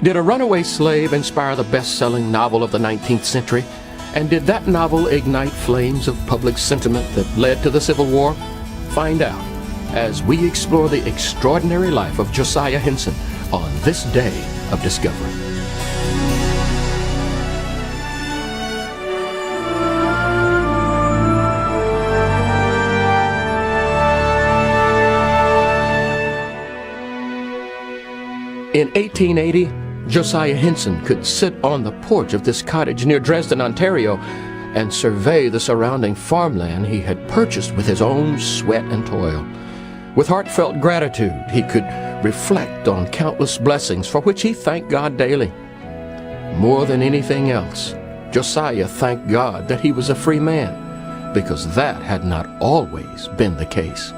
Did a runaway slave inspire the best-selling novel of the 19th century? And did that novel ignite flames of public sentiment that led to the Civil War? Find out as we explore the extraordinary life of Josiah Henson on this day of discovery. In 1880, Josiah Henson could sit on the porch of this cottage near Dresden, Ontario, and survey the surrounding farmland he had purchased with his own sweat and toil. With heartfelt gratitude, he could reflect on countless blessings for which he thanked God daily. More than anything else, Josiah thanked God that he was a free man, because that had not always been the case.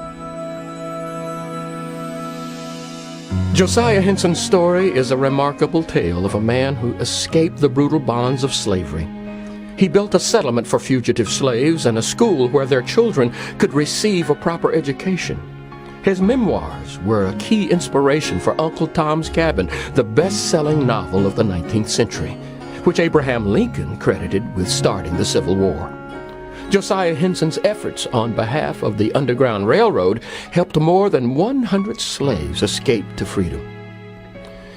Josiah Henson's story is a remarkable tale of a man who escaped the brutal bonds of slavery. He built a settlement for fugitive slaves and a school where their children could receive a proper education. His memoirs were a key inspiration for Uncle Tom's Cabin, the best-selling novel of the 19th century, which Abraham Lincoln credited with starting the Civil War. Josiah Henson's efforts on behalf of the Underground Railroad helped more than 100 slaves escape to freedom.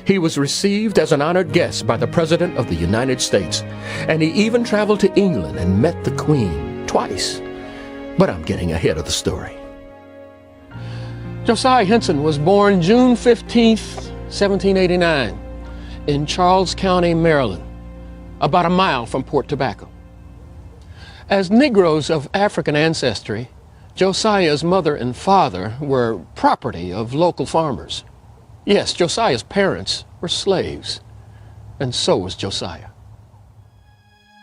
He was received as an honored guest by the President of the United States, and he even traveled to England and met the Queen twice. But I'm getting ahead of the story. Josiah Henson was born June 15th, 1789, in Charles County, Maryland, about a mile from Port Tobacco. As Negroes of African ancestry, Josiah's mother and father were property of local farmers. Yes, Josiah's parents were slaves, and so was Josiah.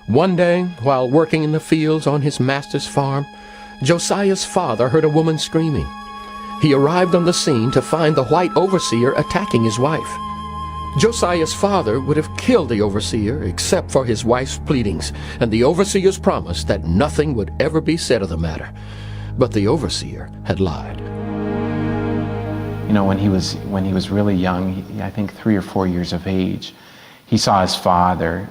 One day, while working in the fields on his master's farm, Josiah's father heard a woman screaming. He arrived on the scene to find the white overseer attacking his wife. Josiah's father would have killed the overseer except for his wife's pleadings and the overseer's promise that nothing would ever be said of the matter. But the overseer had lied. You know, when he was really young, I think 3 or 4 years of age, he saw his father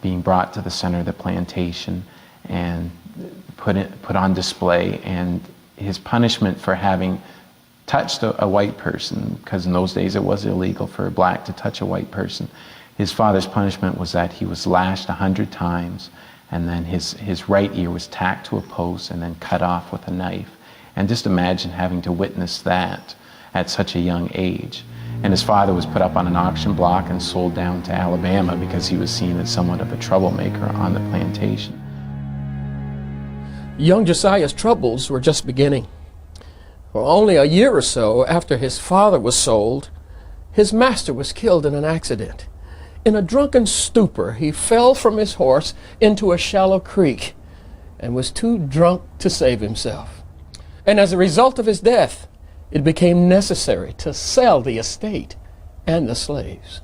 being brought to the center of the plantation and put on display, and his punishment for having touched a white person, because in those days it was illegal for a black to touch a white person. His father's punishment was that he was lashed 100 times, and then his right ear was tacked to a post and then cut off with a knife. And just imagine having to witness that at such a young age. And his father was put up on an auction block and sold down to Alabama because he was seen as somewhat of a troublemaker on the plantation. Young Josiah's troubles were just beginning. For only a year or so after his father was sold, his master was killed in an accident. In a drunken stupor, he fell from his horse into a shallow creek and was too drunk to save himself. And as a result of his death, it became necessary to sell the estate and the slaves.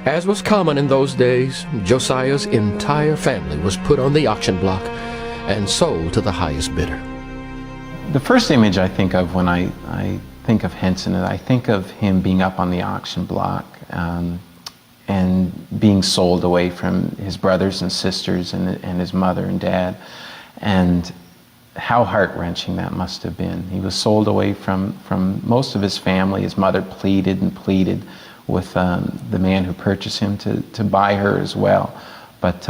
As was common in those days, Josiah's entire family was put on the auction block and sold to the highest bidder. The first image I think of when I think of Henson, I think of him being up on the auction block and being sold away from his brothers and sisters and his mother and dad, and how heart-wrenching that must have been. He was sold away from most of his family. His mother pleaded and pleaded with the man who purchased him to buy her as well, but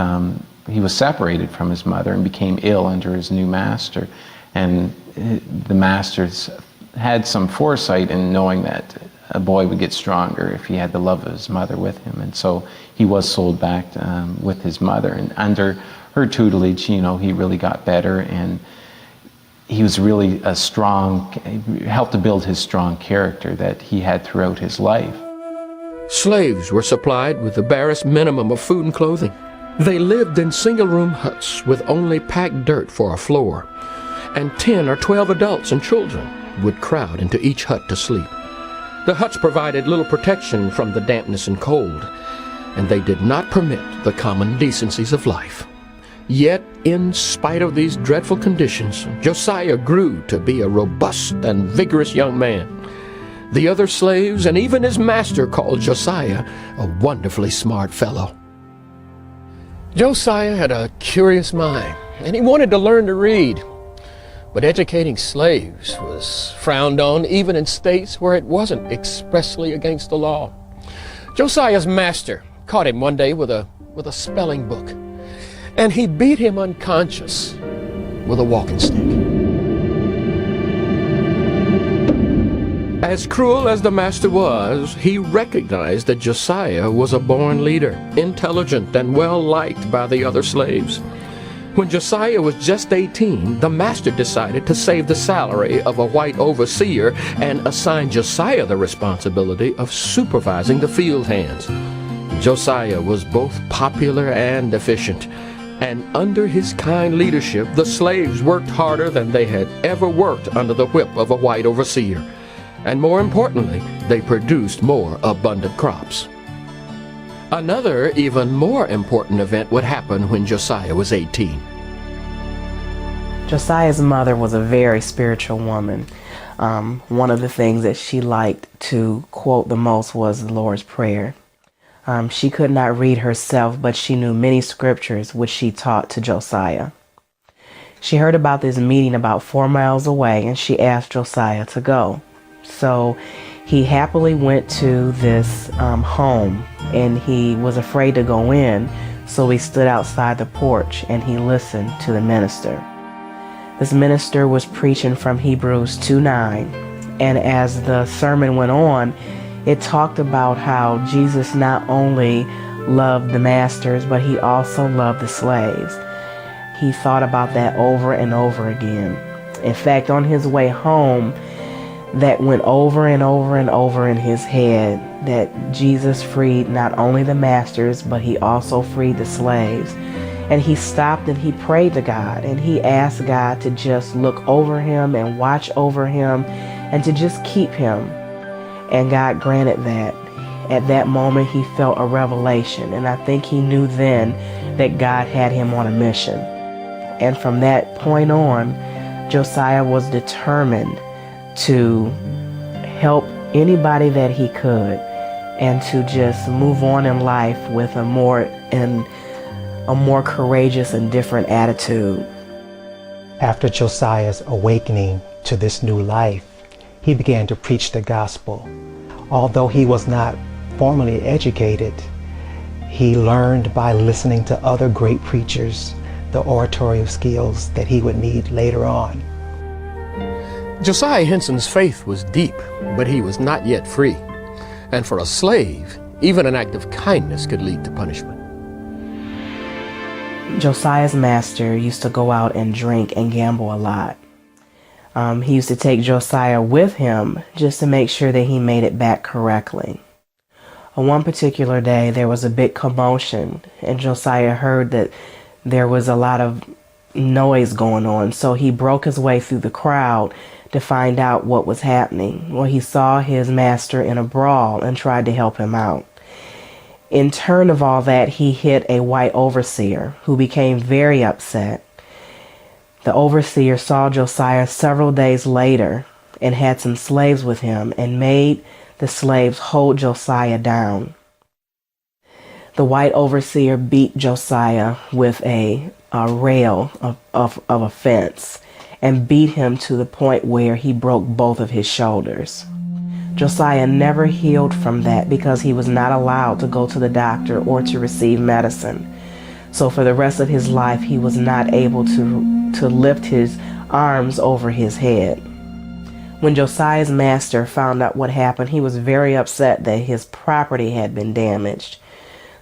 he was separated from his mother and became ill under his new master. And the masters had some foresight in knowing that a boy would get stronger if he had the love of his mother with him. And so he was sold back with his mother. And under her tutelage, you know, he really got better, and he was really a strong, helped to build his strong character that he had throughout his life. Slaves were supplied with the barest minimum of food and clothing. They lived in single-room huts with only packed dirt for a floor, and 10 or 12 adults and children would crowd into each hut to sleep. The huts provided little protection from the dampness and cold, and they did not permit the common decencies of life. Yet, in spite of these dreadful conditions, Josiah grew to be a robust and vigorous young man. the other slaves, and even his master called Josiah a wonderfully smart fellow. Josiah had a curious mind, and he wanted to learn to read. But educating slaves was frowned on even in states where it wasn't expressly against the law. Josiah's master caught him one day with a spelling book, and he beat him unconscious with a walking stick. As cruel as the master was, he recognized that Josiah was a born leader, intelligent and well-liked by the other slaves. When Josiah was just 18, the master decided to save the salary of a white overseer and assign Josiah the responsibility of supervising the field hands. Josiah was both popular and efficient, and under his kind leadership, the slaves worked harder than they had ever worked under the whip of a white overseer. And more importantly, they produced more abundant crops. Another, even more important event would happen when Josiah was 18. Josiah's mother was a very spiritual woman. One of the things that she liked to quote the most was the Lord's Prayer. She could not read herself, but she knew many scriptures which she taught to Josiah. She heard about this meeting about 4 miles away, and she asked Josiah to go. So he happily went to this home, and he was afraid to go in, so he stood outside the porch and he listened to the minister. This minister was preaching from Hebrews 2:9, and as the sermon went on, it talked about how Jesus not only loved the masters, but he also loved the slaves. He thought about that over and over again. In fact, on his way home, that went over and over and over in his head, that Jesus freed not only the masters, but he also freed the slaves. And he stopped and he prayed to God, and he asked God to just look over him and watch over him and to just keep him. And God granted that. At that moment, he felt a revelation, and I think he knew then that God had him on a mission. And from that point on, Josiah was determined to help anybody that he could and to just move on in life with a more courageous and different attitude. After Josiah's awakening to this new life, he began to preach the gospel. Although he was not formally educated, he learned by listening to other great preachers the oratorial skills that he would need later on. Josiah Henson's faith was deep, but he was not yet free. And for a slave, even an act of kindness could lead to punishment. Josiah's master used to go out and drink and gamble a lot. He used to take Josiah with him just to make sure that he made it back correctly. On one particular day, there was a big commotion, and Josiah heard that there was a lot of noise going on, so he broke his way through the crowd to find out what was happening. Well, he saw his master in a brawl and tried to help him out. In turn of all that, he hit a white overseer who became very upset. The overseer saw Josiah several days later and had some slaves with him and made the slaves hold Josiah down. The white overseer beat Josiah with a rail of a fence and beat him to the point where he broke both of his shoulders. Josiah never healed from that because he was not allowed to go to the doctor or to receive medicine. So for the rest of his life, he was not able to lift his arms over his head. When Josiah's master found out what happened, he was very upset that his property had been damaged.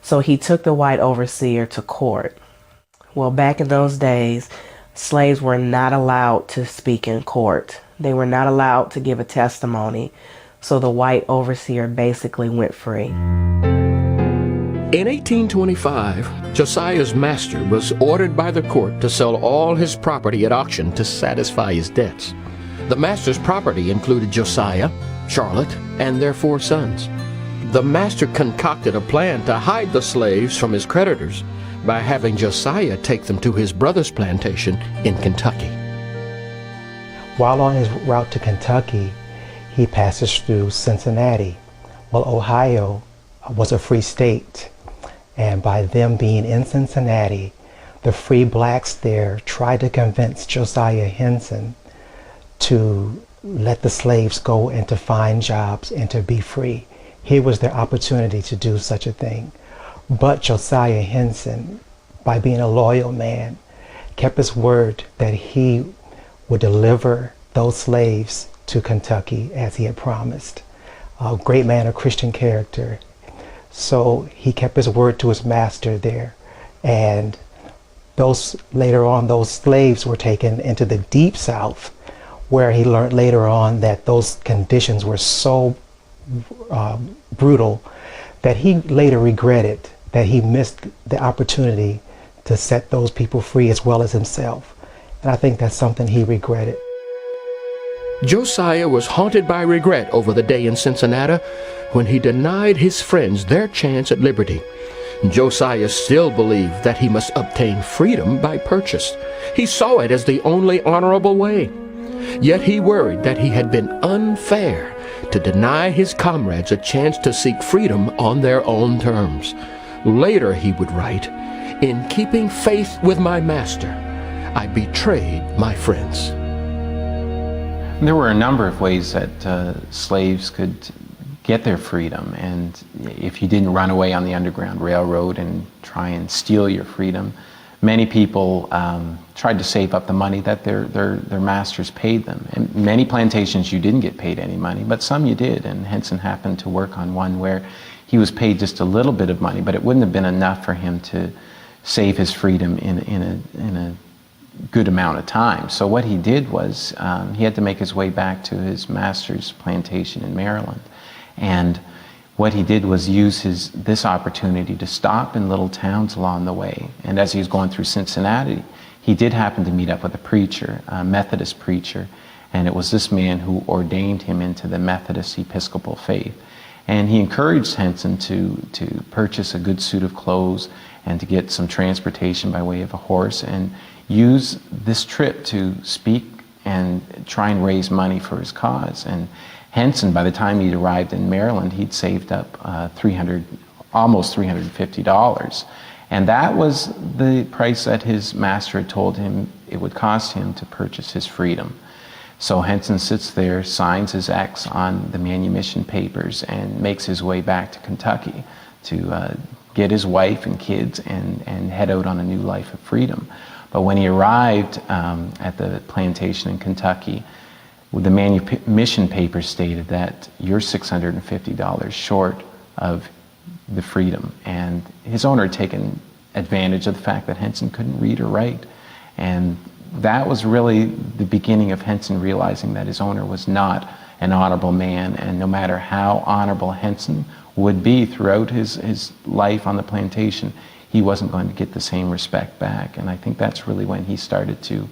So he took the white overseer to court. Well, back in those days, slaves were not allowed to speak in court. They were not allowed to give a testimony. So the white overseer basically went free. In 1825, Josiah's master was ordered by the court to sell all his property at auction to satisfy his debts. The master's property included Josiah, Charlotte, and their 4 sons. The master concocted a plan to hide the slaves from his creditors by having Josiah take them to his brother's plantation in Kentucky. While on his route to Kentucky, he passes through Cincinnati. Well, Ohio was a free state, and by them being in Cincinnati, the free blacks there tried to convince Josiah Henson to let the slaves go and to find jobs and to be free. Here was their opportunity to do such a thing. But Josiah Henson, by being a loyal man, kept his word that he would deliver those slaves to Kentucky as he had promised. A great man of Christian character. So he kept his word to his master there. And later on, those slaves were taken into the deep South, where he learned later on that those conditions were so brutal that he later regretted that he missed the opportunity to set those people free as well as himself. And I think that's something he regretted. Josiah was haunted by regret over the day in Cincinnati when he denied his friends their chance at liberty. Josiah still believed that he must obtain freedom by purchase. He saw it as the only honorable way. Yet he worried that he had been unfair to deny his comrades a chance to seek freedom on their own terms. Later he would write, "In keeping faith with my master, I betrayed my friends." There were a number of ways that slaves could get their freedom, and if you didn't run away on the Underground Railroad and try and steal your freedom, many people tried to save up the money that their masters paid them. And many plantations you didn't get paid any money, but some you did, and Henson happened to work on one where he was paid just a little bit of money, but it wouldn't have been enough for him to save his freedom in a good amount of time. So what he did was he had to make his way back to his master's plantation in Maryland. And what he did was use this opportunity to stop in little towns along the way. And as he was going through Cincinnati, he did happen to meet up with a preacher, a Methodist preacher, and it was this man who ordained him into the Methodist Episcopal faith. And he encouraged Henson to purchase a good suit of clothes and to get some transportation by way of a horse and use this trip to speak and try and raise money for his cause. And Henson, by the time he'd arrived in Maryland, he'd saved up almost $350. And that was the price that his master had told him it would cost him to purchase his freedom. So Henson sits there, signs his X on the manumission papers, and makes his way back to Kentucky to get his wife and kids and head out on a new life of freedom. But when he arrived at the plantation in Kentucky, the manumission papers stated that you're $650 short of the freedom. And his owner had taken advantage of the fact that Henson couldn't read or write. And that was really the beginning of Henson realizing that his owner was not an honorable man, and no matter how honorable Henson would be throughout his life on the plantation, he wasn't going to get the same respect back. And I think that's really when he started to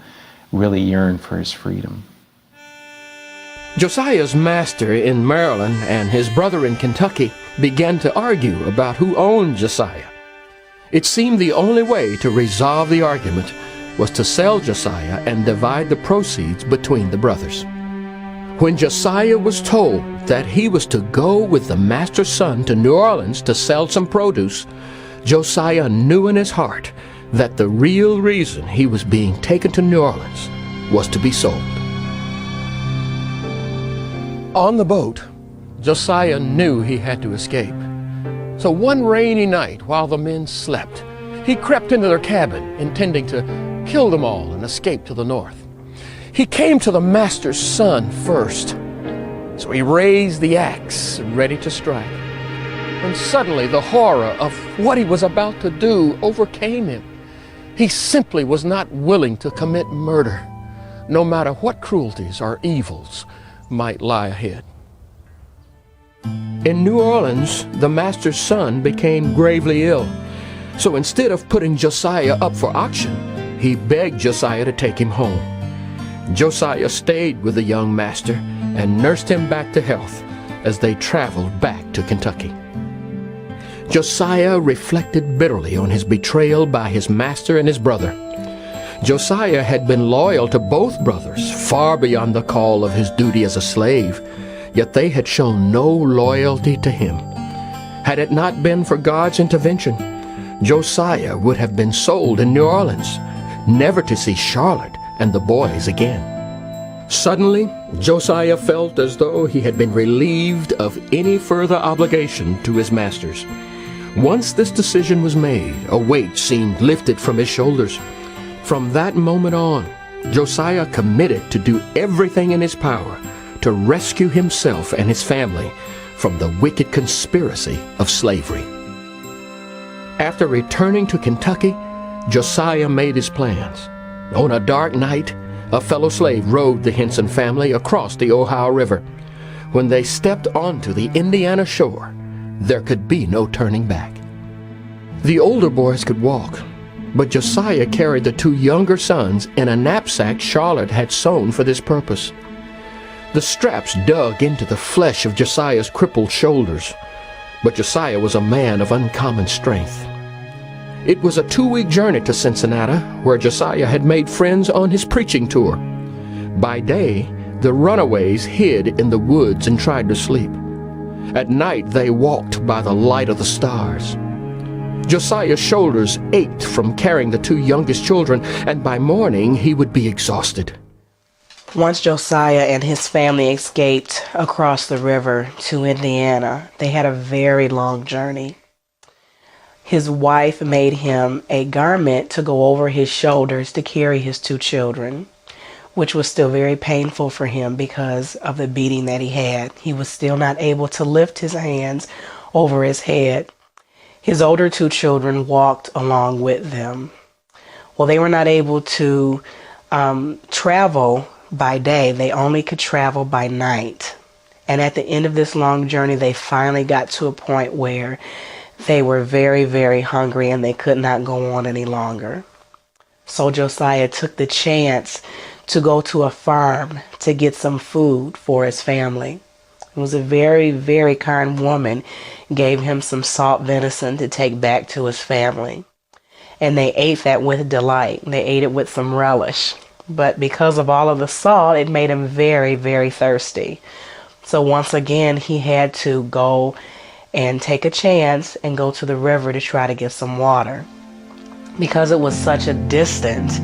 really yearn for his freedom. Josiah's master in Maryland and his brother in Kentucky began to argue about who owned Josiah. It seemed the only way to resolve the argument was to sell Josiah and divide the proceeds between the brothers. When Josiah was told that he was to go with the master's son to New Orleans to sell some produce, Josiah knew in his heart that the real reason he was being taken to New Orleans was to be sold. On the boat, Josiah knew he had to escape. So one rainy night, while the men slept, he crept into their cabin, intending to kill them all and escape to the north. He came to the master's son first, so he raised the axe, ready to strike. When suddenly the horror of what he was about to do overcame him. He simply was not willing to commit murder, no matter what cruelties or evils might lie ahead. In New Orleans, the master's son became gravely ill. So instead of putting Josiah up for auction, he begged Josiah to take him home. Josiah stayed with the young master and nursed him back to health as they traveled back to Kentucky. Josiah reflected bitterly on his betrayal by his master and his brother. Josiah had been loyal to both brothers, far beyond the call of his duty as a slave. yet they had shown no loyalty to him. Had it not been for God's intervention, Josiah would have been sold in New Orleans, never to see Charlotte and the boys again. Suddenly, Josiah felt as though he had been relieved of any further obligation to his masters. Once this decision was made, a weight seemed lifted from his shoulders. From that moment on, Josiah committed to do everything in his power to rescue himself and his family from the wicked conspiracy of slavery. After returning to Kentucky, Josiah made his plans. On a dark night, a fellow slave rowed the Hensson family across the Ohio River. When they stepped onto the Indiana shore, there could be no turning back. The older boys could walk, but Josiah carried the two younger sons in a knapsack Charlotte had sewn for this purpose. The straps dug into the flesh of Josiah's crippled shoulders, but Josiah was a man of uncommon strength. It was a 2-week journey to Cincinnati, where Josiah had made friends on his preaching tour. By day, the runaways hid in the woods and tried to sleep. At night, they walked by the light of the stars. Josiah's shoulders ached from carrying the two youngest children, and by morning he would be exhausted. Once Josiah and his family escaped across the river to Indiana, they had a very long journey. His wife made him a garment to go over his shoulders to carry his two children, which was still very painful for him because of the beating that he had. He was still not able to lift his hands over his head. His older two children walked along with them. Well, they were not able to travel by day. They only could travel by night. And at the end of this long journey, they finally got to a point where they were very, very hungry and they could not go on any longer. So Josiah took the chance to go to a farm to get some food for his family. It was a very, very kind woman gave him some salt venison to take back to his family. And they ate that with delight. They ate it with some relish. But because of all of the salt, it made him very, very thirsty. So once again, he had to go and take a chance and go to the river to try to get some water. Because it was such a distance,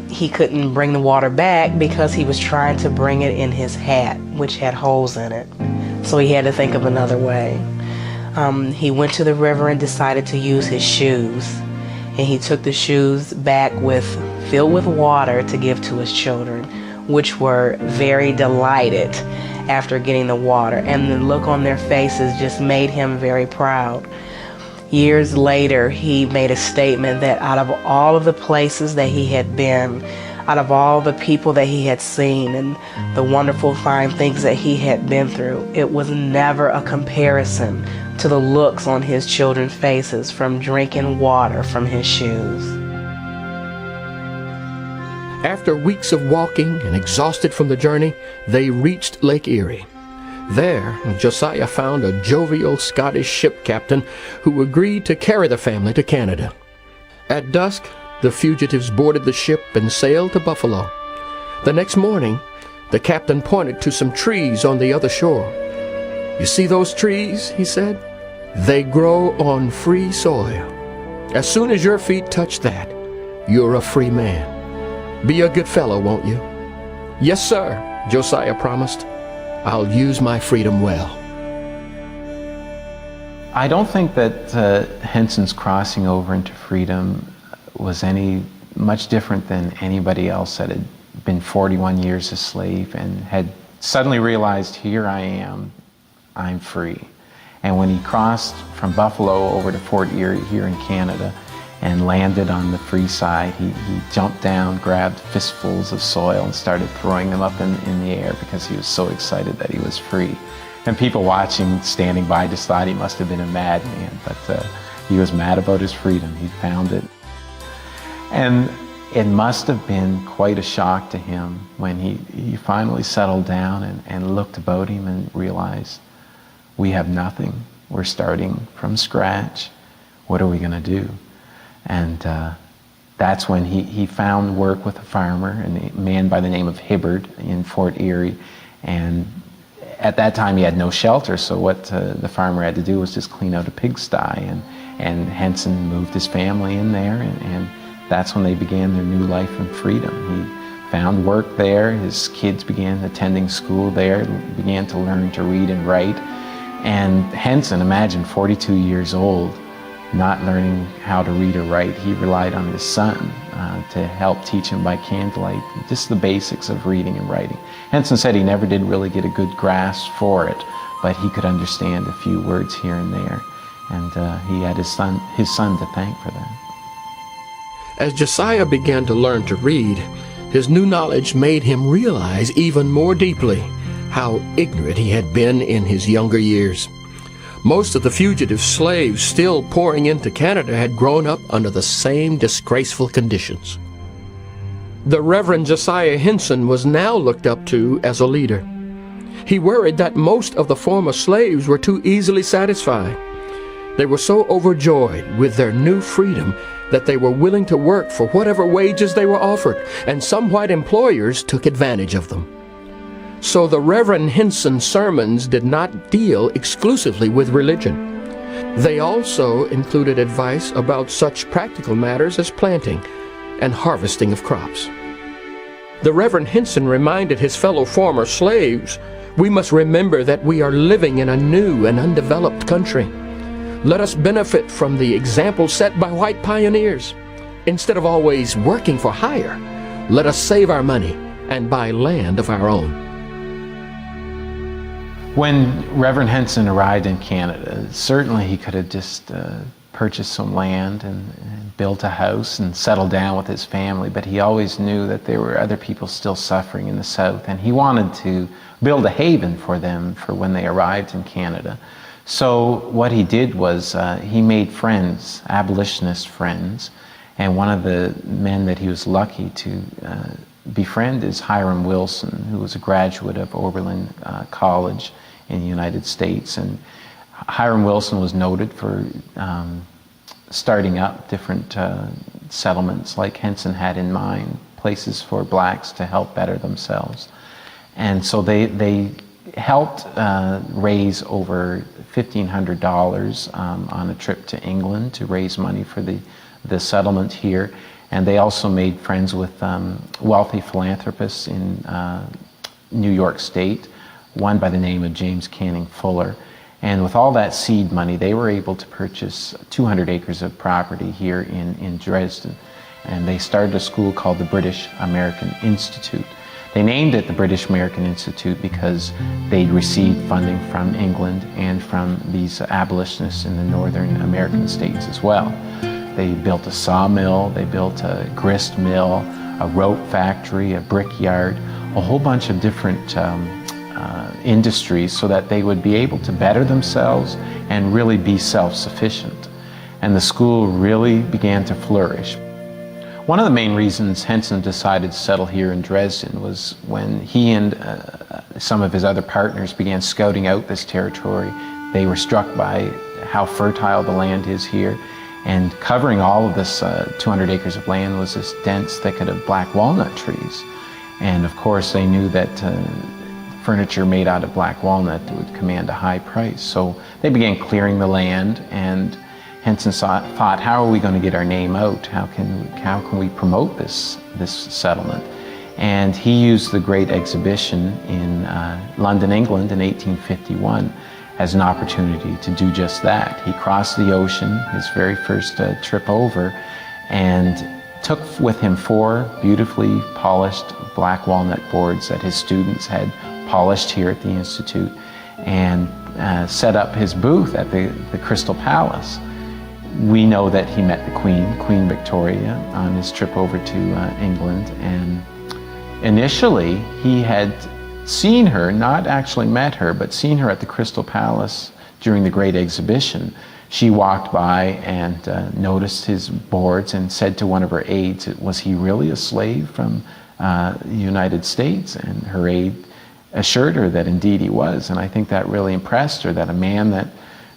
he couldn't bring the water back because he was trying to bring it in his hat, which had holes in it. So he had to think of another way. He went to the river and decided to use his shoes. And he took the shoes back filled with water to give to his children, which were very delighted after getting the water. And the look on their faces just made him very proud. Years later, he made a statement that out of all of the places that he had been, out of all the people that he had seen and the wonderful fine things that he had been through, it was never a comparison to the looks on his children's faces from drinking water from his shoes. After weeks of walking and exhausted from the journey, they reached Lake Erie. There, Josiah found a jovial Scottish ship captain who agreed to carry the family to Canada. At dusk, the fugitives boarded the ship and sailed to Buffalo. The next morning, the captain pointed to some trees on the other shore. "You see those trees?" he said. "They grow on free soil. As soon as your feet touch that, you're a free man. Be a good fellow, won't you?" "Yes, sir," Josiah promised. "I'll use my freedom well." I don't think that Henson's crossing over into freedom was any much different than anybody else that had been 41 years a slave and had suddenly realized, here I am, I'm free. And when he crossed from Buffalo over to Fort Erie here in Canada and landed on the free side, he jumped down, grabbed fistfuls of soil and started throwing them up in the air because he was so excited that he was free. And people watching, standing by, just thought he must have been a madman, but he was mad about his freedom. He found it. And it must have been quite a shock to him when he finally settled down and looked about him and realized, we have nothing. We're starting from scratch. What are we going to do? And that's when he found work with a farmer, a man by the name of Hibbard in Fort Erie, and at that time he had no shelter, so what the farmer had to do was just clean out a pigsty, and Hensson moved his family in there, and that's when they began their new life in freedom. He found work there, his kids began attending school there, began to learn to read and write, and Hensson, imagine 42 years old, not learning how to read or write. He relied on his son to help teach him by candlelight, just the basics of reading and writing. Hensson said he never did really get a good grasp for it, but he could understand a few words here and there, and he had his son to thank for that. As Josiah began to learn to read, his new knowledge made him realize even more deeply how ignorant he had been in his younger years. Most of the fugitive slaves still pouring into Canada had grown up under the same disgraceful conditions. The Reverend Josiah Henson was now looked up to as a leader. He worried that most of the former slaves were too easily satisfied. They were so overjoyed with their new freedom that they were willing to work for whatever wages they were offered, and some white employers took advantage of them. So the Reverend Henson's sermons did not deal exclusively with religion. They also included advice about such practical matters as planting and harvesting of crops. The Reverend Henson reminded his fellow former slaves, "We must remember that we are living in a new and undeveloped country. Let us benefit from the example set by white pioneers. Instead of always working for hire, let us save our money and buy land of our own." When Reverend Henson arrived in Canada, certainly he could have just purchased some land and built a house and settled down with his family, but he always knew that there were other people still suffering in the South, and he wanted to build a haven for them for when they arrived in Canada. So what he did was he made friends, abolitionist friends, and one of the men that he was lucky to befriend is Hiram Wilson, who was a graduate of Oberlin College in the United States. And Hiram Wilson was noted for starting up different settlements like Henson had in mind, places for blacks to help better themselves. And so they helped raise over $1,500 on a trip to England to raise money for the settlement here. And they also made friends with wealthy philanthropists in New York State, one by the name of James Canning Fuller. And with all that seed money, they were able to purchase 200 acres of property here in Dresden. And they started a school called the British American Institute. They named it the British American Institute because they'd received funding from England and from these abolitionists in the northern American states as well. They built a sawmill, they built a grist mill, a rope factory, a brickyard, a whole bunch of different industries so that they would be able to better themselves and really be self-sufficient. And the school really began to flourish. One of the main reasons Henson decided to settle here in Dresden was when he and some of his other partners began scouting out this territory. They were struck by how fertile the land is here, and covering all of this 200 acres of land was this dense thicket of black walnut trees. And of course they knew that furniture made out of black walnut would command a high price. So they began clearing the land, and Henson thought, how are we going to get our name out? How can we promote this settlement? And he used the Great Exhibition in London, England in 1851 as an opportunity to do just that. He crossed the ocean, his very first trip over, and took with him 4 beautifully polished black walnut boards that his students had polished here at the Institute, and set up his booth at the Crystal Palace. We know that he met the Queen Victoria, on his trip over to England, and initially he had seen her, not actually met her, but seen her at the Crystal Palace during the Great Exhibition. She walked by and noticed his boards and said to one of her aides, was he really a slave from the United States? And her aide assured her that indeed he was, and I think that really impressed her, that a man that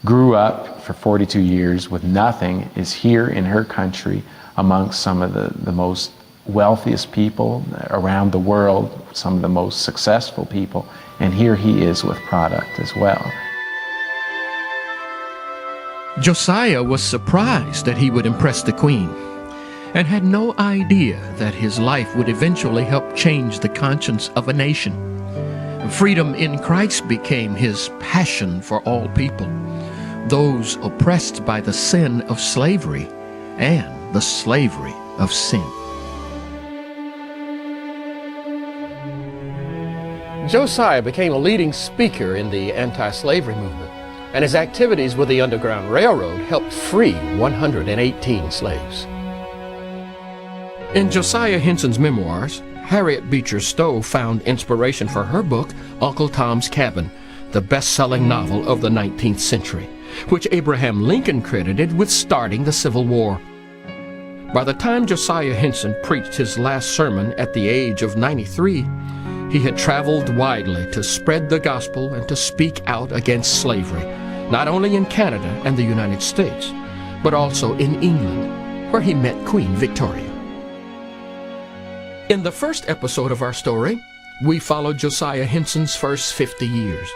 grew up for 42 years with nothing is here in her country amongst some of the most wealthiest people around the world, some of the most successful people, and here he is with product as well. Josiah was surprised that he would impress the queen, and had no idea that his life would eventually help change the conscience of a nation. Freedom in Christ became his passion for all people, those oppressed by the sin of slavery and the slavery of sin. Josiah became a leading speaker in the anti-slavery movement, and his activities with the Underground Railroad helped free 118 slaves. In Josiah Henson's memoirs, Harriet Beecher Stowe found inspiration for her book, Uncle Tom's Cabin, the best-selling novel of the 19th century, which Abraham Lincoln credited with starting the Civil War. By the time Josiah Henson preached his last sermon at the age of 93, he had traveled widely to spread the gospel and to speak out against slavery, not only in Canada and the United States, but also in England, where he met Queen Victoria. In the first episode of our story, we followed Josiah Henson's first 50 years.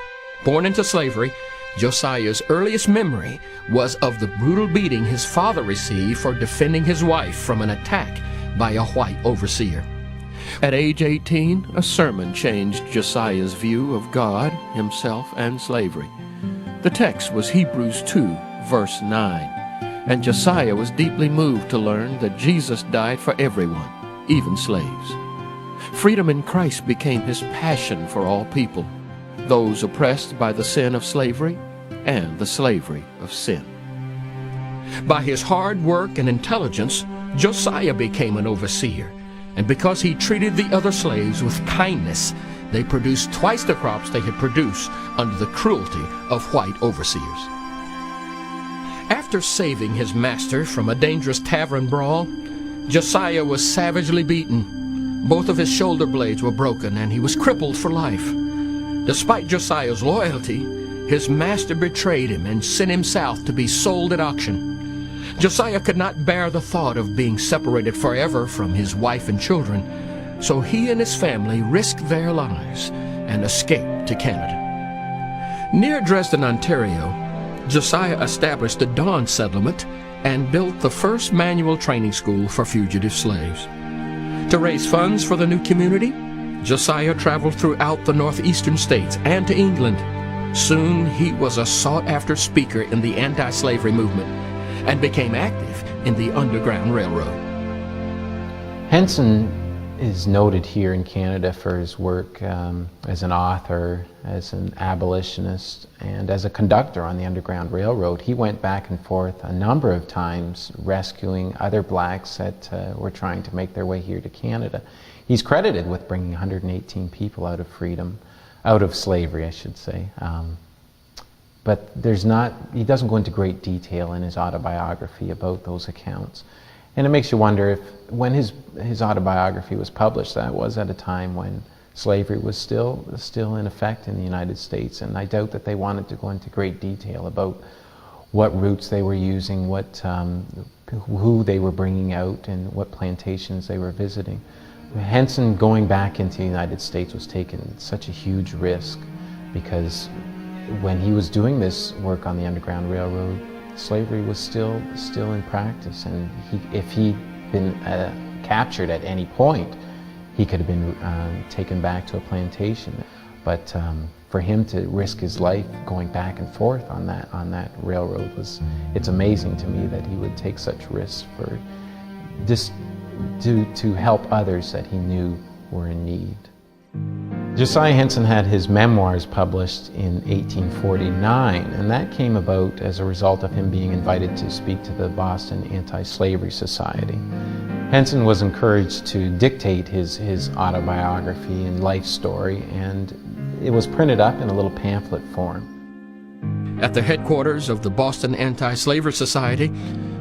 Born into slavery, Josiah's earliest memory was of the brutal beating his father received for defending his wife from an attack by a white overseer. At age 18, a sermon changed Josiah's view of God, himself, and slavery. The text was Hebrews 2, verse 9, and Josiah was deeply moved to learn that Jesus died for everyone, even slaves. Freedom in Christ became his passion for all people, those oppressed by the sin of slavery and the slavery of sin. By his hard work and intelligence, Josiah became an overseer, and because he treated the other slaves with kindness, they produced twice the crops they had produced under the cruelty of white overseers. After saving his master from a dangerous tavern brawl, Josiah was savagely beaten. Both of his shoulder blades were broken, and he was crippled for life. Despite Josiah's loyalty, his master betrayed him and sent him south to be sold at auction. Josiah could not bear the thought of being separated forever from his wife and children, so he and his family risked their lives and escaped to Canada. Near Dresden, Ontario, Josiah established the Dawn Settlement and built the first manual training school for fugitive slaves. To raise funds for the new community, Josiah traveled throughout the northeastern states and to England. Soon he was a sought-after speaker in the anti-slavery movement and became active in the Underground Railroad. Henson is noted here in Canada for his work as an author, as an abolitionist, and as a conductor on the Underground Railroad. He went back and forth a number of times rescuing other blacks that were trying to make their way here to Canada. He's credited with bringing 118 people out of freedom, out of slavery, I should say. But he doesn't go into great detail in his autobiography about those accounts. And it makes you wonder if, when his autobiography was published, that was at a time when slavery was still in effect in the United States, and I doubt that they wanted to go into great detail about what routes they were using, who they were bringing out, and what plantations they were visiting. Henson going back into the United States was taking such a huge risk, because when he was doing this work on the Underground Railroad, slavery was still in practice, and if he'd been captured at any point, he could have been taken back to a plantation. But for him to risk his life going back and forth on that railroad it's amazing to me that he would take such risks for just to help others that he knew were in need. Josiah Henson had his memoirs published in 1849, and that came about as a result of him being invited to speak to the Boston Anti-Slavery Society. Henson was encouraged to dictate his autobiography and life story, and it was printed up in a little pamphlet form. At the headquarters of the Boston Anti-Slavery Society,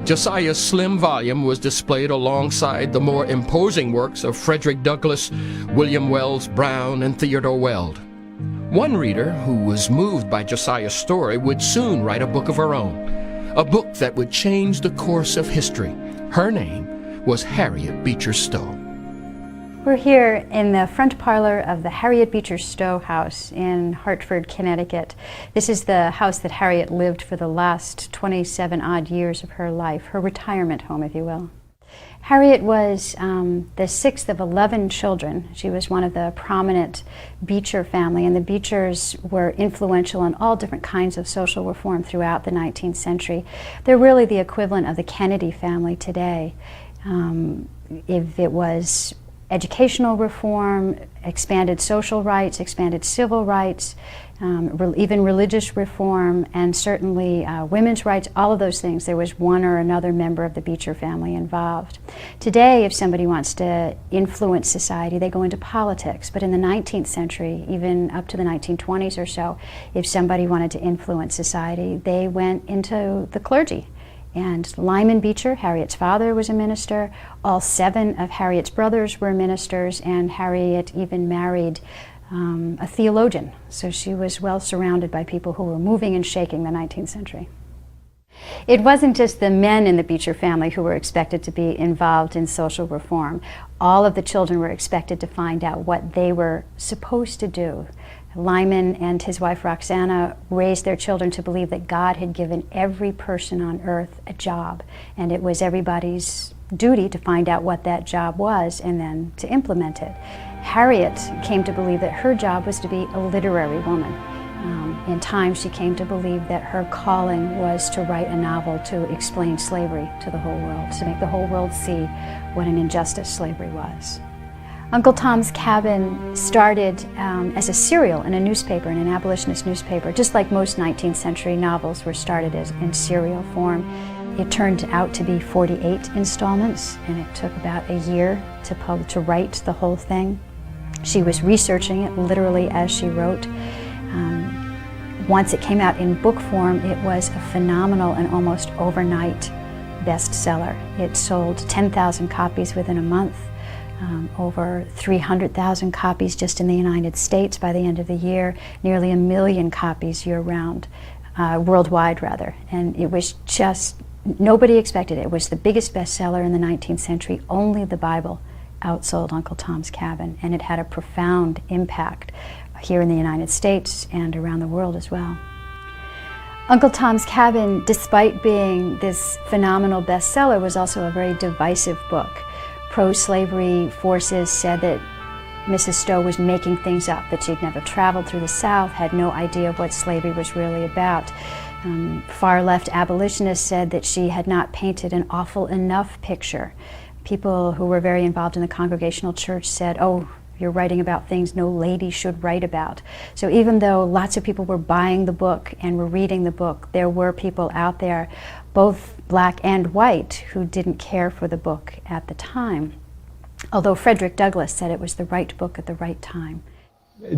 Josiah's slim volume was displayed alongside the more imposing works of Frederick Douglass, William Wells Brown, and Theodore Weld. One reader who was moved by Josiah's story would soon write a book of her own, a book that would change the course of history. Her name was Harriet Beecher Stowe. We're here in the front parlor of the Harriet Beecher Stowe house in Hartford, Connecticut. This is the house that Harriet lived for the last 27 odd years of her life, her retirement home, if you will. Harriet was the sixth of 11 children. She was one of the prominent Beecher family, and the Beechers were influential in all different kinds of social reform throughout the 19th century. They're really the equivalent of the Kennedy family today. If it was educational reform, expanded social rights, expanded civil rights, even religious reform, and certainly women's rights, all of those things, there was one or another member of the Beecher family involved. Today, if somebody wants to influence society, they go into politics. But in the 19th century, even up to the 1920s or so, if somebody wanted to influence society, they went into the clergy. And Lyman Beecher, Harriet's father, was a minister. All 7 of Harriet's brothers were ministers, and Harriet even married a theologian. So she was well surrounded by people who were moving and shaking the 19th century. It wasn't just the men in the Beecher family who were expected to be involved in social reform. All of the children were expected to find out what they were supposed to do. Lyman and his wife Roxana raised their children to believe that God had given every person on earth a job, and it was everybody's duty to find out what that job was and then to implement it. Harriet came to believe that her job was to be a literary woman. In time, she came to believe that her calling was to write a novel to explain slavery to the whole world, to make the whole world see what an injustice slavery was. Uncle Tom's Cabin started as a serial in a newspaper, in an abolitionist newspaper, just like most 19th century novels were started as in serial form. It turned out to be 48 installments, and it took about a year to write the whole thing. She was researching it literally as she wrote. Once it came out in book form, it was a phenomenal and almost overnight bestseller. It sold 10,000 copies within a month. Over 300,000 copies just in the United States by the end of the year, nearly 1 million copies year-round, worldwide rather. And it was just, nobody expected it. It was the biggest bestseller in the 19th century. Only the Bible outsold Uncle Tom's Cabin, and it had a profound impact here in the United States and around the world as well. Uncle Tom's Cabin, despite being this phenomenal bestseller, was also a very divisive book. Pro-slavery forces said that Mrs. Stowe was making things up, that she'd never traveled through the South, had no idea of what slavery was really about. Far-left abolitionists said that she had not painted an awful enough picture. People who were very involved in the Congregational Church said, "Oh, you're writing about things no lady should write about." So even though lots of people were buying the book and were reading the book, there were people out there, both black and white, who didn't care for the book at the time. Although Frederick Douglass said it was the right book at the right time.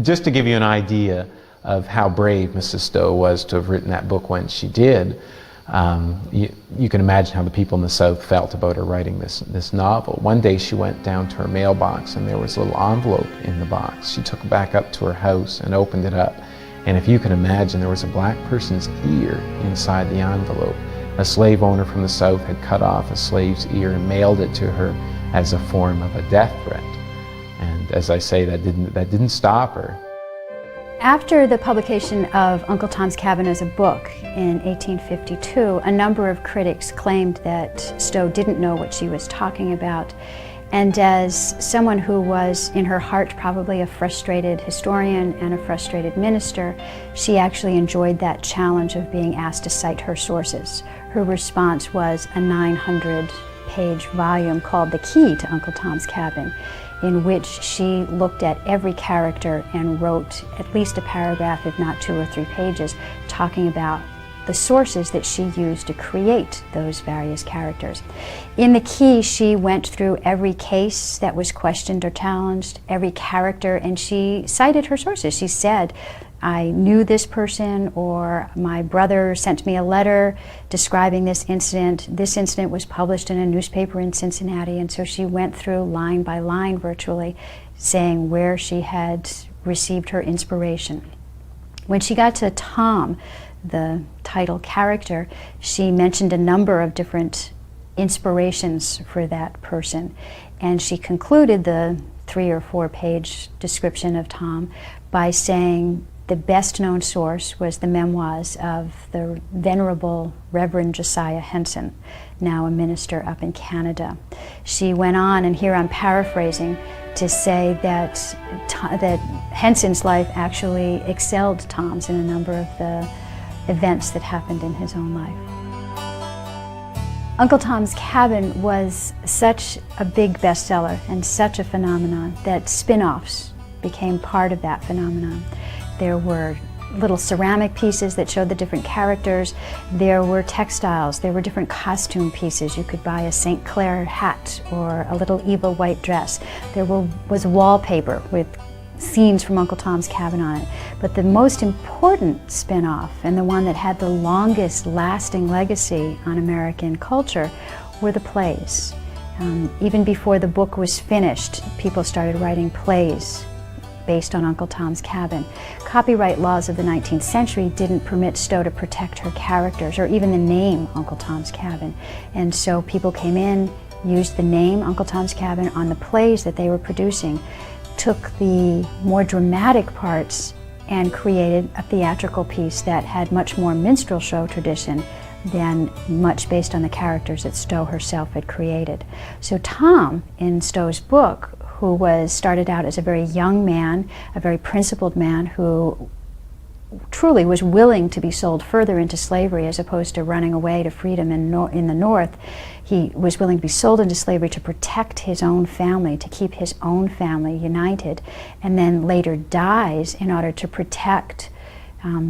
Just to give you an idea of how brave Mrs. Stowe was to have written that book when she did, you can imagine how the people in the South felt about her writing this novel. One day she went down to her mailbox and there was a little envelope in the box. She took it back up to her house and opened it up. And if you can imagine, there was a black person's ear inside the envelope. A slave owner from the South had cut off a slave's ear and mailed it to her as a form of a death threat. And as I say, that didn't stop her. After the publication of Uncle Tom's Cabin as a book in 1852, a number of critics claimed that Stowe didn't know what she was talking about. And as someone who was, in her heart, probably a frustrated historian and a frustrated minister, she actually enjoyed that challenge of being asked to cite her sources. Her response was a 900-page volume called The Key to Uncle Tom's Cabin, in which she looked at every character and wrote at least a paragraph, if not 2 or 3 pages, talking about the sources that she used to create those various characters. In The Key, she went through every case that was questioned or challenged, every character, and she cited her sources. She said, "I knew this person," or "My brother sent me a letter describing this incident. This incident was published in a newspaper in Cincinnati." And so she went through line by line virtually, saying where she had received her inspiration. When she got to Tom, the title character, she mentioned a number of different inspirations for that person. And she concluded the 3 or 4 page description of Tom by saying the best known source was the memoirs of the Venerable Reverend Josiah Henson, now a minister up in Canada. She went on, and here I'm paraphrasing, to say that Henson's life actually excelled Tom's in a number of the events that happened in his own life. Uncle Tom's Cabin was such a big bestseller and such a phenomenon that spin-offs became part of that phenomenon. There were little ceramic pieces that showed the different characters. There were textiles. There were different costume pieces. You could buy a St. Clair hat or a little Eva white dress. There was wallpaper with scenes from Uncle Tom's Cabin on it. But the most important spin-off, and the one that had the longest lasting legacy on American culture, were the plays. Even before the book was finished, people started writing plays based on Uncle Tom's Cabin. Copyright laws of the 19th century didn't permit Stowe to protect her characters or even the name Uncle Tom's Cabin. And so people came in, used the name Uncle Tom's Cabin on the plays that they were producing, took the more dramatic parts and created a theatrical piece that had much more minstrel show tradition than much based on the characters that Stowe herself had created. So Tom, in Stowe's book, who started out as a very young man, a very principled man who truly was willing to be sold further into slavery as opposed to running away to freedom in the North. He was willing to be sold into slavery to protect his own family, to keep his own family united, and then later dies in order to protect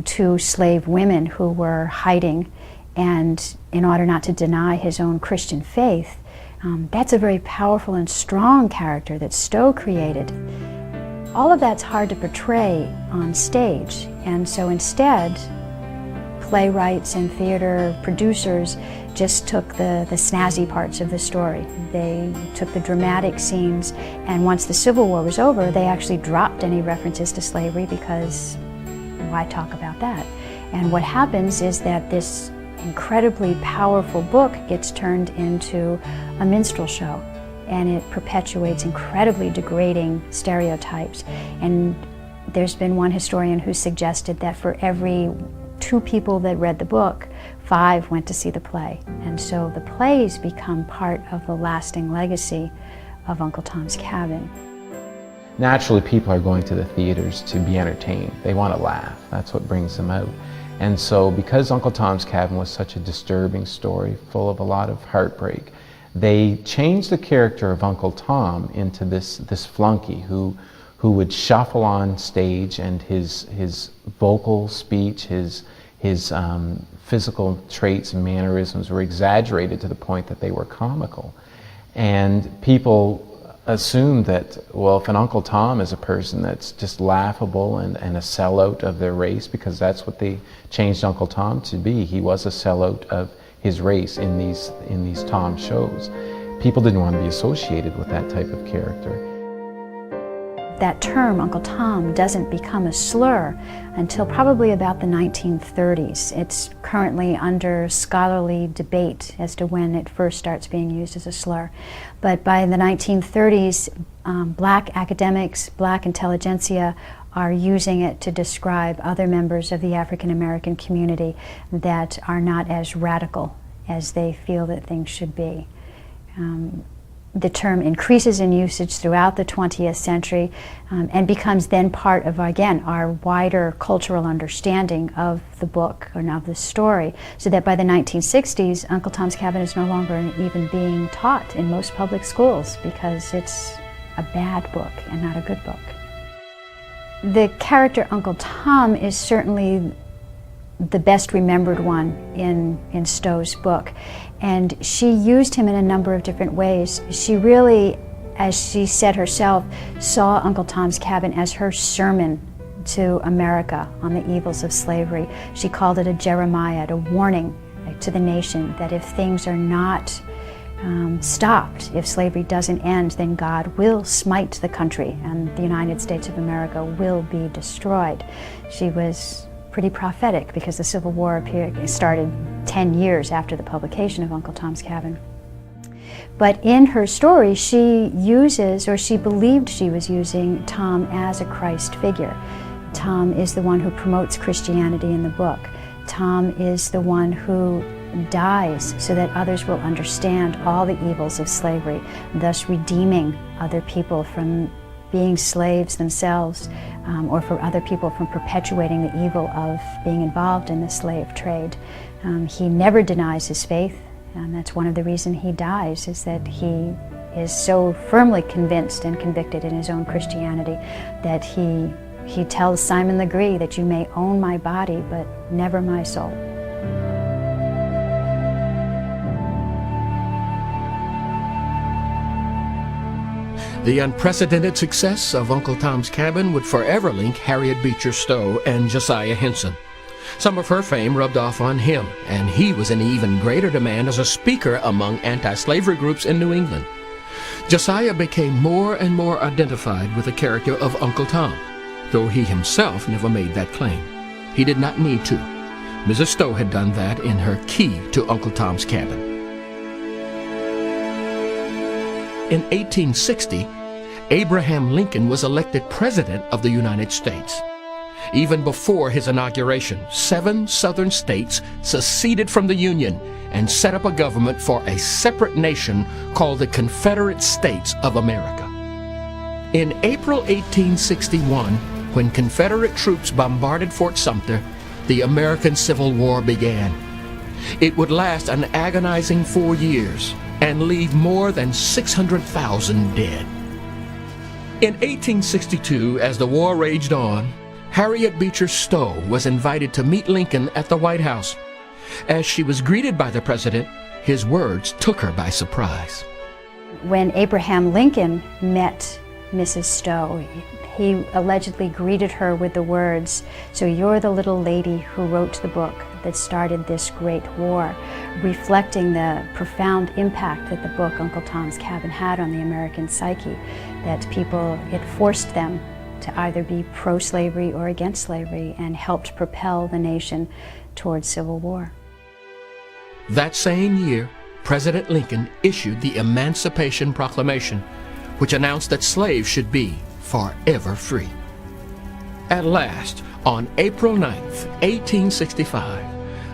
2 slave women who were hiding, and in order not to deny his own Christian faith. That's a very powerful and strong character that Stowe created. All of that's hard to portray on stage, and so instead, playwrights and theater producers just took the snazzy parts of the story. They took the dramatic scenes, and once the Civil War was over, they actually dropped any references to slavery because why talk about that? And what happens is that this incredibly powerful book gets turned into a minstrel show, and it perpetuates incredibly degrading stereotypes. And there's been one historian who suggested that for every 2 people that read the book, 5 went to see the play. And so the plays become part of the lasting legacy of Uncle Tom's Cabin. Naturally, people are going to the theaters to be entertained. They want to laugh. That's what brings them out. And so because Uncle Tom's Cabin was such a disturbing story, full of a lot of heartbreak, they changed the character of Uncle Tom into this flunky who would shuffle on stage, and his vocal speech, his physical traits and mannerisms were exaggerated to the point that they were comical. And people assumed that, well, if an Uncle Tom is a person that's just laughable and a sellout of their race, because that's what they changed Uncle Tom to be. He was a sellout of his race in these Tom shows. People didn't want to be associated with that type of character. That term, Uncle Tom, doesn't become a slur until probably about the 1930s. It's currently under scholarly debate as to when it first starts being used as a slur. But by the 1930s, black academics, black intelligentsia are using it to describe other members of the African American community that are not as radical as they feel that things should be. The term increases in usage throughout the 20th century and becomes then part of, again, our wider cultural understanding of the book and of the story, so that by the 1960s, Uncle Tom's Cabin is no longer even being taught in most public schools because it's a bad book and not a good book. The character Uncle Tom is certainly the best remembered one in Stowe's book. And she used him in a number of different ways. She really, as she said herself, saw Uncle Tom's Cabin as her sermon to America on the evils of slavery. She called it a Jeremiah, a warning to the nation that if things are not stopped, if slavery doesn't end, then God will smite the country and the United States of America will be destroyed. She was pretty prophetic because the Civil War started 10 years after the publication of Uncle Tom's Cabin. But in her story, she uses, or she believed she was using, Tom as a Christ figure. Tom is the one who promotes Christianity in the book. Tom is the one who dies so that others will understand all the evils of slavery, thus redeeming other people from being slaves themselves, or for other people from perpetuating the evil of being involved in the slave trade. He never denies his faith, and that's one of the reasons he dies, is that he is so firmly convinced and convicted in his own Christianity that he tells Simon Legree that you may own my body, but never my soul. The unprecedented success of Uncle Tom's Cabin would forever link Harriet Beecher Stowe and Josiah Henson. Some of her fame rubbed off on him, and he was in even greater demand as a speaker among anti-slavery groups in New England. Josiah became more and more identified with the character of Uncle Tom, though he himself never made that claim. He did not need to. Mrs. Stowe had done that in her Key to Uncle Tom's Cabin. In 1860, Abraham Lincoln was elected President of the United States. Even before his inauguration, 7 southern states seceded from the Union and set up a government for a separate nation called the Confederate States of America. In April 1861, when Confederate troops bombarded Fort Sumter, the American Civil War began. It would last an agonizing 4 years and leave more than 600,000 dead. In 1862, as the war raged on, Harriet Beecher Stowe was invited to meet Lincoln at the White House. As she was greeted by the president, his words took her by surprise. When Abraham Lincoln met Mrs. Stowe, he allegedly greeted her with the words, "So you're the little lady who wrote the book that started this great war," reflecting the profound impact that the book Uncle Tom's Cabin had on the American psyche, that people, it forced them to either be pro-slavery or against slavery, and helped propel the nation towards civil war. That same year, President Lincoln issued the Emancipation Proclamation, which announced that slaves should be forever free. At last, on April 9th, 1865,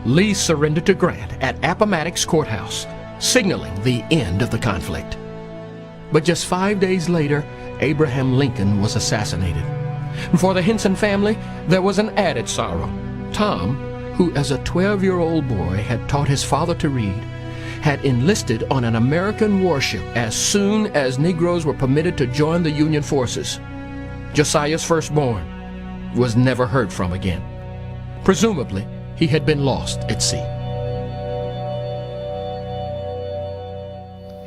Lee surrendered to Grant at Appomattox Courthouse, signaling the end of the conflict. But just 5 days later, Abraham Lincoln was assassinated. For the Henson family, there was an added sorrow. Tom, who as a 12-year-old boy had taught his father to read, had enlisted on an American warship as soon as Negroes were permitted to join the Union forces. Josiah's firstborn was never heard from again. Presumably, he had been lost at sea.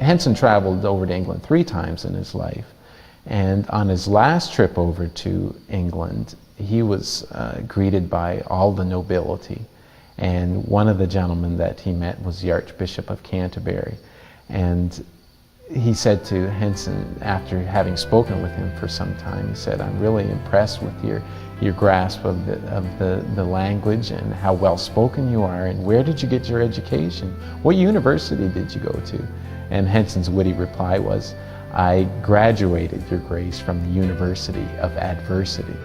Henson traveled over to England 3 times in his life, and on his last trip over to England, he was greeted by all the nobility. And one of the gentlemen that he met was the Archbishop of Canterbury. And he said to Henson, after having spoken with him for some time, he said, "I'm really impressed with your grasp of the language and how well spoken you are, and where did you get your education? What university did you go to?" And Henson's witty reply was, "I graduated, Your Grace, from the University of Adversity."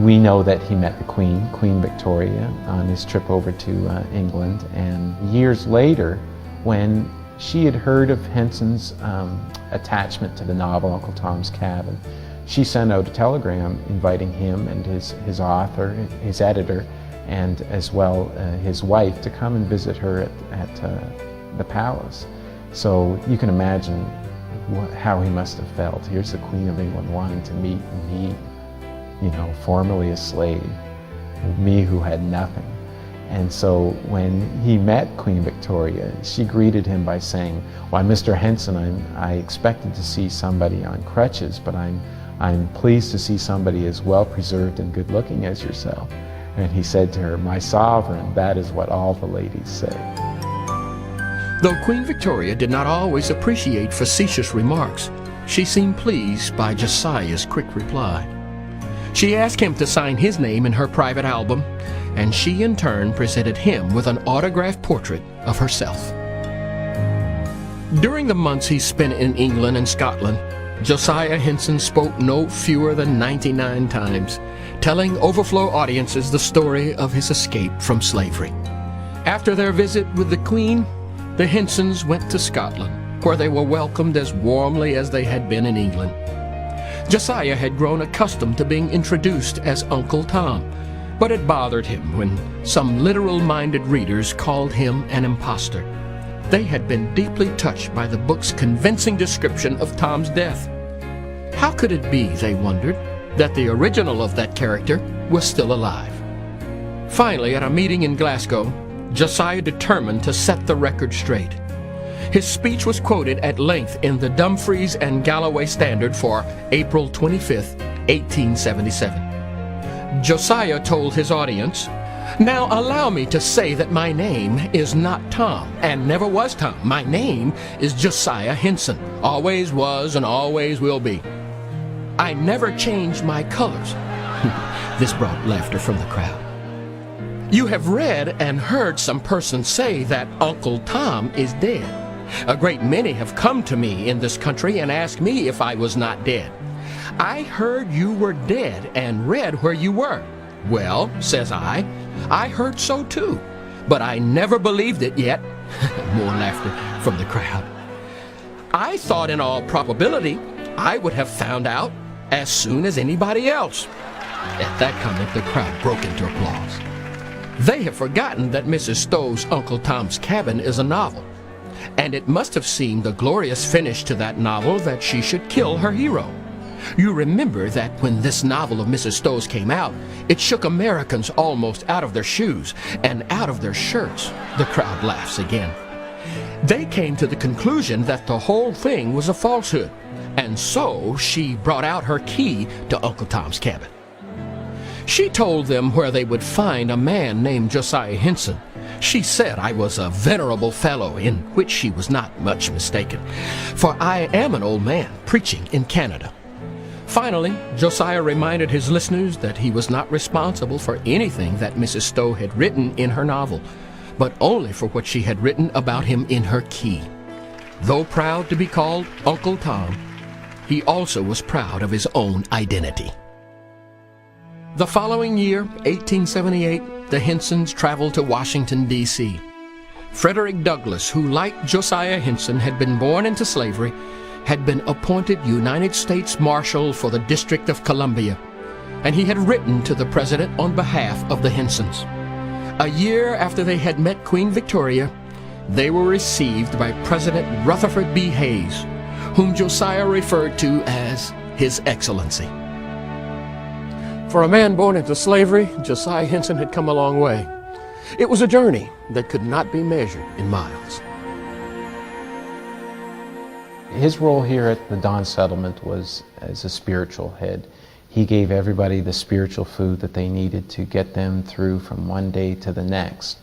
We know that he met the Queen Victoria, on his trip over to England, and years later, when she had heard of Henson's attachment to the novel Uncle Tom's Cabin, she sent out a telegram inviting him and his author, his editor, and as well his wife to come and visit her at the palace. So you can imagine how he must have felt. Here's the Queen of England wanting to meet me, you know, formerly a slave, me who had nothing. And so when he met Queen Victoria, she greeted him by saying, "Why, Mr. Henson, I expected to see somebody on crutches, but I'm pleased to see somebody as well preserved and good looking as yourself." And he said to her, "My sovereign, that is what all the ladies say." Though Queen Victoria did not always appreciate facetious remarks, she seemed pleased by Josiah's quick reply. She asked him to sign his name in her private album, and she in turn presented him with an autographed portrait of herself. During the months he spent in England and Scotland, Josiah Henson spoke no fewer than 99 times, telling overflow audiences the story of his escape from slavery. After their visit with the Queen, the Hensons went to Scotland, where they were welcomed as warmly as they had been in England. Josiah had grown accustomed to being introduced as Uncle Tom, but it bothered him when some literal-minded readers called him an imposter. They had been deeply touched by the book's convincing description of Tom's death. How could it be, they wondered, that the original of that character was still alive? Finally, at a meeting in Glasgow, Josiah determined to set the record straight. His speech was quoted at length in the Dumfries and Galloway Standard for April 25, 1877. Josiah told his audience, "Now allow me to say that my name is not Tom, and never was Tom. My name is Josiah Henson, always was and always will be. I never changed my colors." This brought laughter from the crowd. "You have read and heard some persons say that Uncle Tom is dead. A great many have come to me in this country and asked me if I was not dead. I heard you were dead and read where you were. Well, says I heard so too, but I never believed it yet." More laughter from the crowd. "I thought in all probability I would have found out as soon as anybody else." At that comment, the crowd broke into applause. They have forgotten that Mrs. Stowe's Uncle Tom's Cabin is a novel, and it must have seemed a glorious finish to that novel that she should kill her hero. You remember that when this novel of Mrs. Stowe's came out, it shook Americans almost out of their shoes and out of their shirts. The crowd laughs again. They came to the conclusion that the whole thing was a falsehood, and so she brought out her key to Uncle Tom's Cabin. She told them where they would find a man named Josiah Henson. She said I was a venerable fellow, in which she was not much mistaken, for I am an old man preaching in Canada. Finally, Josiah reminded his listeners that he was not responsible for anything that Mrs. Stowe had written in her novel, but only for what she had written about him in her key. Though proud to be called Uncle Tom, he also was proud of his own identity. The following year, 1878, the Hensons traveled to Washington, D.C. Frederick Douglass, who, like Josiah Henson, had been born into slavery, had been appointed United States Marshal for the District of Columbia, and he had written to the President on behalf of the Hensons. A year after they had met Queen Victoria, they were received by President Rutherford B. Hayes, whom Josiah referred to as His Excellency. For a man born into slavery, Josiah Henson had come a long way. It was a journey that could not be measured in miles. His role here at the Don settlement was as a spiritual head. He gave everybody the spiritual food that they needed to get them through from one day to the next.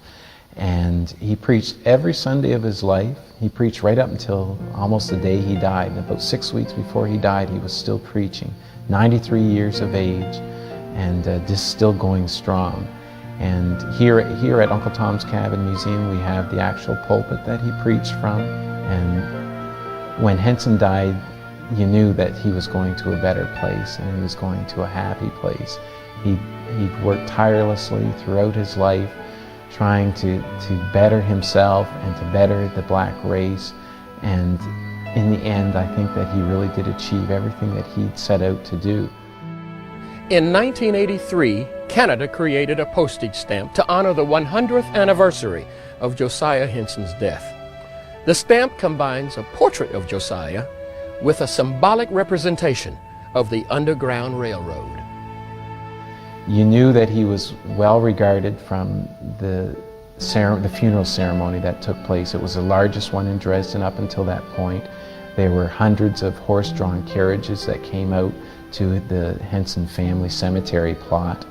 And he preached every Sunday of his life. He preached right up until almost the day he died. And about 6 weeks before he died, he was still preaching. 93 years of age, and just still going strong. And here at Uncle Tom's Cabin Museum, we have the actual pulpit that he preached from. And when Henson died, you knew that he was going to a better place, and he was going to a happy place. He worked tirelessly throughout his life, trying to better himself and to better the black race. And in the end, I think that he really did achieve everything that he'd set out to do. In 1983, Canada created a postage stamp to honor the 100th anniversary of Josiah Henson's death. The stamp combines a portrait of Josiah with a symbolic representation of the Underground Railroad. You knew that he was well regarded from the funeral ceremony that took place. It was the largest one in Dresden up until that point. There were hundreds of horse-drawn carriages that came out to the Henson family cemetery plot,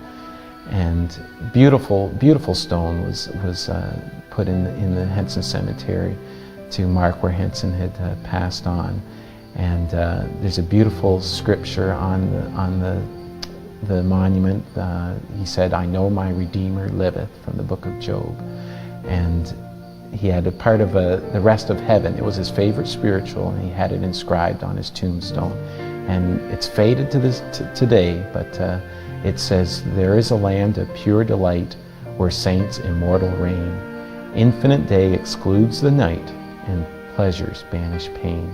and beautiful stone was put in the Henson cemetery to mark where Henson had passed on. And there's a beautiful scripture on the monument. He said, "I know my Redeemer liveth," from the book of Job. And he had a part of the rest of heaven. It was his favorite spiritual, and he had it inscribed on his tombstone. And it's faded to this today, but it says, "There is a land of pure delight where saints immortal reign. Infinite day excludes the night, and pleasures banish pain."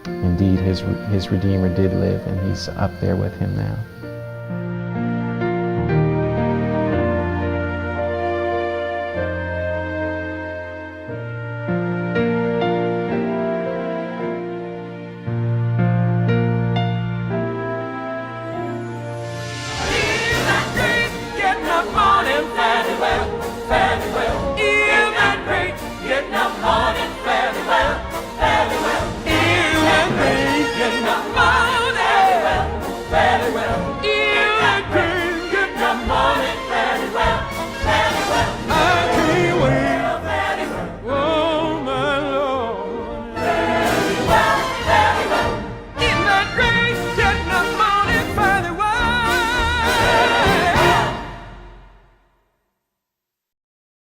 Indeed, his Redeemer did live, and he's up there with him now.